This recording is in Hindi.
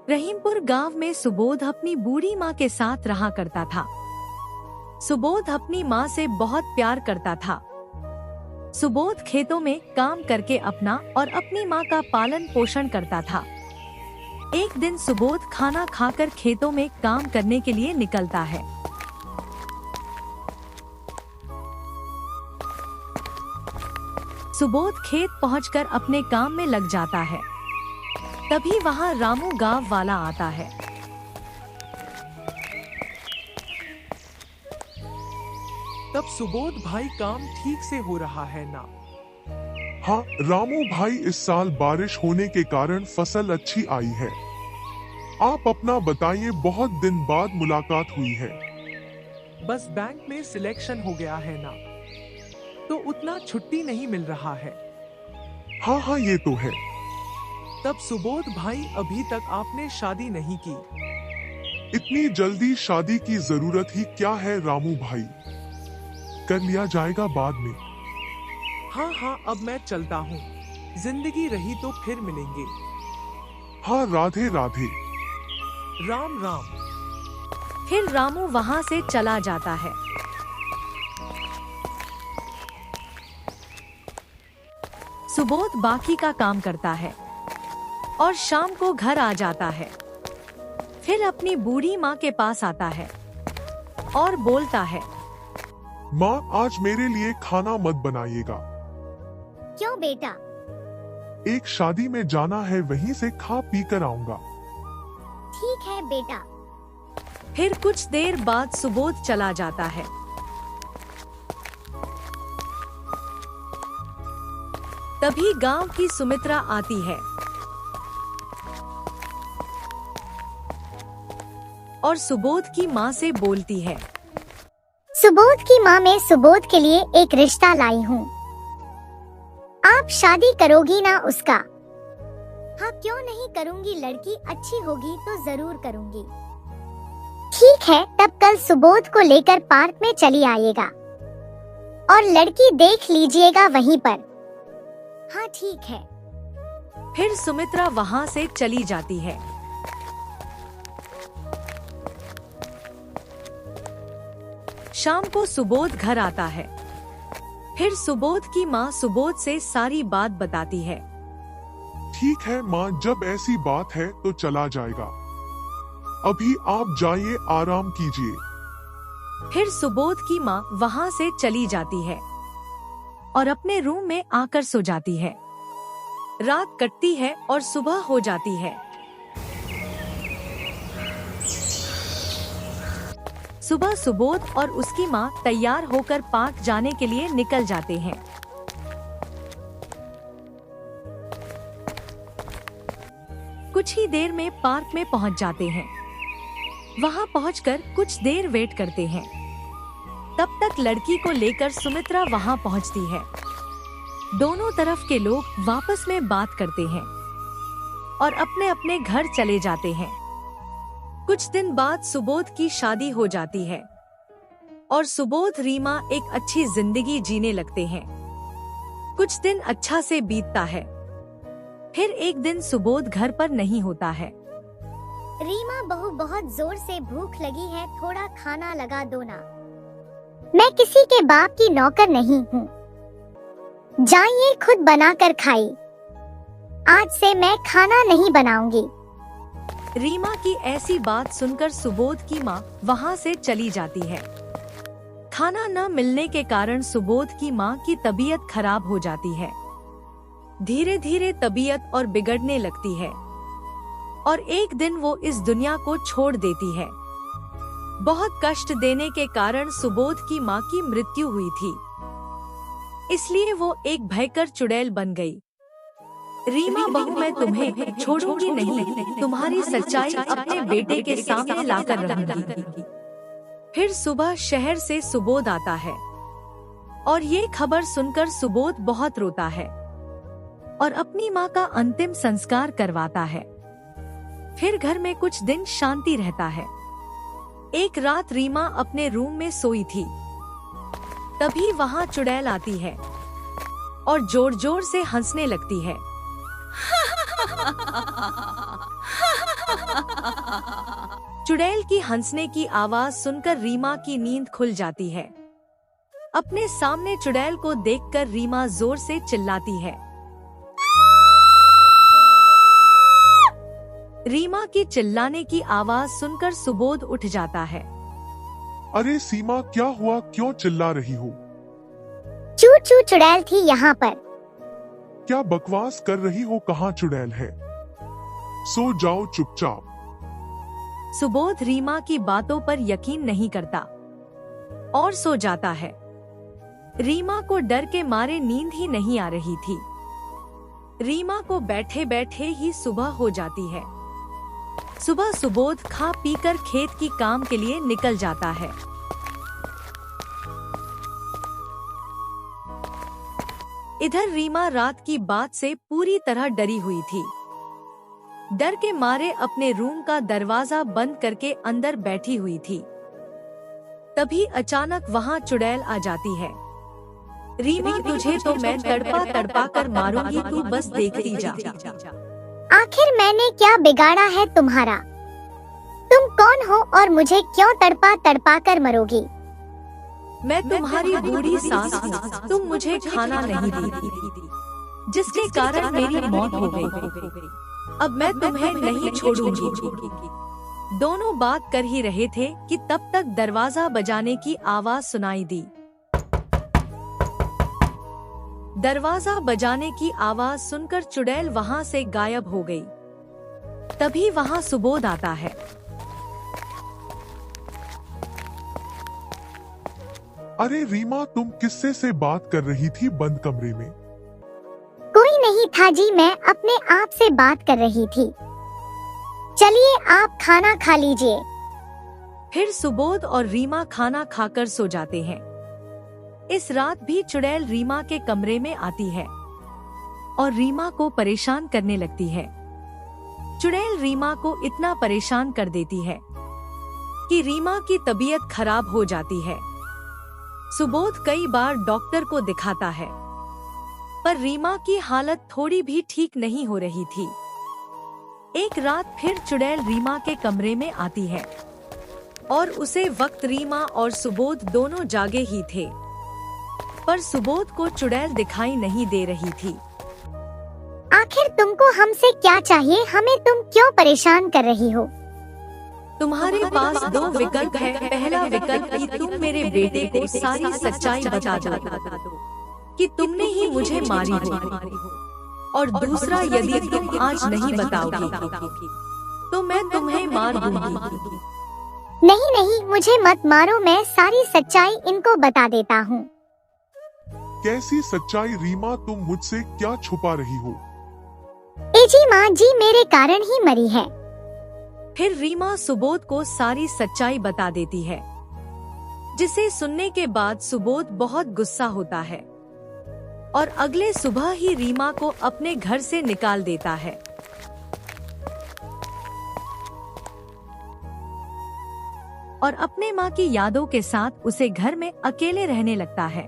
रहीमपुर गांव में सुबोध अपनी बूढ़ी माँ के साथ रहा करता था। सुबोध अपनी माँ से बहुत प्यार करता था। सुबोध खेतों में काम करके अपना और अपनी माँ का पालन पोषण करता था। एक दिन सुबोध खाना खाकर खेतों में काम करने के लिए निकलता है। सुबोध खेत पहुंचकर अपने काम में लग जाता है। तभी वहां रामू गांव वाला आता है। तब सुबोध भाई काम ठीक से हो रहा है ना? हाँ रामू भाई, इस साल बारिश होने के कारण फसल अच्छी आई है। आप अपना बताइए, बहुत दिन बाद मुलाकात हुई है। बस बैंक में सिलेक्शन हो गया है ना, तो उतना छुट्टी नहीं मिल रहा है। हाँ ये तो है। तब सुबोध भाई, अभी तक आपने शादी नहीं की? इतनी जल्दी शादी की जरूरत ही क्या है रामू भाई, कर लिया जाएगा बाद में। हाँ अब मैं चलता हूँ, जिंदगी रही तो फिर मिलेंगे। हाँ राधे राधे। राम राम। फिर रामू वहां से चला जाता है। सुबोध बाकी का काम करता है और शाम को घर आ जाता है। फिर अपनी बूढ़ी माँ के पास आता है और बोलता है, माँ आज मेरे लिए खाना मत बनाइएगा। क्यों बेटा? एक शादी में जाना है, वहीं से खा पी कर आऊंगा। ठीक है बेटा। फिर कुछ देर बाद सुबोध चला जाता है। तभी गांव की सुमित्रा आती है और सुबोध की माँ से बोलती है, सुबोध की माँ, मैं सुबोध के लिए एक रिश्ता लाई हूँ। आप शादी करोगी ना उसका? हाँ क्यों नहीं करूँगी, लड़की अच्छी होगी तो जरूर करूँगी। ठीक है, तब कल सुबोध को लेकर पार्क में चली आइएगा और लड़की देख लीजिएगा वहीं पर। हाँ ठीक है। फिर सुमित्रा वहां से चली जाती है। शाम को सुबोध घर आता है। फिर सुबोध की माँ सुबोध से सारी बात बताती है। ठीक है माँ, जब ऐसी बात है तो चला जाएगा। अभी आप जाइए, आराम कीजिए। फिर सुबोध की माँ वहां से चली जाती है और अपने रूम में आकर सो जाती है। रात कटती है और सुबह हो जाती है। सुबह सुबोध और उसकी माँ तैयार होकर पार्क जाने के लिए निकल जाते हैं। कुछ ही देर में पार्क में पहुँच जाते हैं। वहाँ पहुँचकर कुछ देर वेट करते हैं। तब तक लड़की को लेकर सुमित्रा वहाँ पहुँचती है। दोनों तरफ के लोग वापस में बात करते हैं और अपने अपने घर चले जाते हैं। कुछ दिन बाद सुबोध की शादी हो जाती है और सुबोध रीमा एक अच्छी जिंदगी जीने लगते हैं। कुछ दिन अच्छा से बीतता है। फिर एक दिन सुबोध घर पर नहीं होता है। रीमा बहू, बहुत जोर से भूख लगी है, थोड़ा खाना लगा दो ना। मैं किसी के बाप की नौकर नहीं हूँ, जाइए खुद बनाकर खाइए। आज से मैं खाना नहीं बनाऊंगी। रीमा की ऐसी बात सुनकर सुबोध की माँ वहाँ से चली जाती है। खाना न मिलने के कारण सुबोध की माँ की तबीयत खराब हो जाती है। धीरे धीरे तबीयत और बिगड़ने लगती है और एक दिन वो इस दुनिया को छोड़ देती है। बहुत कष्ट देने के कारण सुबोध की माँ की मृत्यु हुई थी, इसलिए वो एक भयंकर चुड़ैल बन गई। रीमा बहू, मैं तुम्हें छोड़ूंगी नहीं, तुम्हारी सच्चाई अपने बेटे के सामने लाकर रहूंगी। फिर सुबह शहर से सुबोध आता है और ये खबर सुनकर सुबोध बहुत रोता है और अपनी माँ का अंतिम संस्कार करवाता है। फिर घर में कुछ दिन शांति रहता है। एक रात रीमा अपने रूम में सोई थी। तभी वहाँ चुड़ैल आती है और जोर जोर से हंसने लगती है। चुड़ैल की हंसने की आवाज सुनकर रीमा की नींद खुल जाती है। अपने सामने चुड़ैल को देखकर रीमा जोर से चिल्लाती है। रीमा की चिल्लाने की आवाज सुनकर सुबोध उठ जाता है। अरे सीमा, क्या हुआ? क्यों चिल्ला रही हो? चू चू चुड़ैल थी यहाँ पर। क्या बकवास कर रही हो? कहाँ चुड़ैल है? सो जाओ चुपचाप। सुबोध रीमा की बातों पर यकीन नहीं करता और सो जाता है। रीमा को डर के मारे नींद ही नहीं आ रही थी। रीमा को बैठे बैठे ही सुबह हो जाती है। सुबह सुबोध खा पीकर खेत की काम के लिए निकल जाता है। इधर रीमा रात की बात से पूरी तरह डरी हुई थी। डर के मारे अपने रूम का दरवाजा बंद करके अंदर बैठी हुई थी। तभी अचानक वहां चुड़ैल आ जाती है। रीमा, तुझे तो मैं तड़पा तड़पा कर मारूंगी, तू बस देखती जा। आखिर मैंने क्या बिगाड़ा है तुम्हारा? तुम कौन हो और मुझे क्यों तड़पा तड़पा कर मरोगी? मैं तुम्हारी बूढ़ी सास हूँ। तुम मुझे खाना नहीं दी, जिसके कारण मेरी मौत हो गई। अब मैं तुम्हें नहीं छोड़ूंगी। दोनों बात कर ही रहे थे कि तब तक दरवाजा बजाने की आवाज सुनाई दी। दरवाजा बजाने की आवाज सुनकर चुड़ैल वहां से गायब हो गई। तभी वहां सुबोध आता है। अरे रीमा, तुम किससे से बात कर रही थी बंद कमरे में? कोई नहीं था जी, मैं अपने आप से बात कर रही थी। चलिए आप खाना खा लीजिए। फिर सुबोध और रीमा खाना खाकर सो जाते हैं। इस रात भी चुड़ैल रीमा के कमरे में आती है और रीमा को परेशान करने लगती है। चुड़ैल रीमा को इतना परेशान कर देती है कि रीमा की तबीयत खराब हो जाती है। सुबोध कई बार डॉक्टर को दिखाता है, पर रीमा की हालत थोड़ी भी ठीक नहीं हो रही थी। एक रात फिर चुड़ैल रीमा के कमरे में आती है और उसे वक्त रीमा और सुबोध दोनों जागे ही थे, पर सुबोध को चुड़ैल दिखाई नहीं दे रही थी। आखिर तुमको हमसे क्या चाहिए? हमें तुम क्यों परेशान कर रही हो? तुम्हारे पास दो विकल्प है। पहला विकल्प कि तुम मेरे बेटे को सारी सच्चाई बता दो कि तुमने ही मुझे मारी हो, और दूसरा, यदि तुम आज नहीं बताओगी तो मैं तुम्हें मार दूंगी। नहीं नहीं, मुझे मत मारो, मैं सारी सच्चाई इनको बता देता हूँ। कैसी सच्चाई रीमा? तुम मुझसे क्या छुपा रही हो? ए जी माँ जी, मेरे कारण ही मरी है। फिर रीमा सुबोध को सारी सच्चाई बता देती है, जिसे सुनने के बाद सुबोध बहुत गुस्सा होता है और अगले सुबह ही रीमा को अपने घर से निकाल देता है। और अपने माँ की यादों के साथ उसे घर में अकेले रहने लगता है।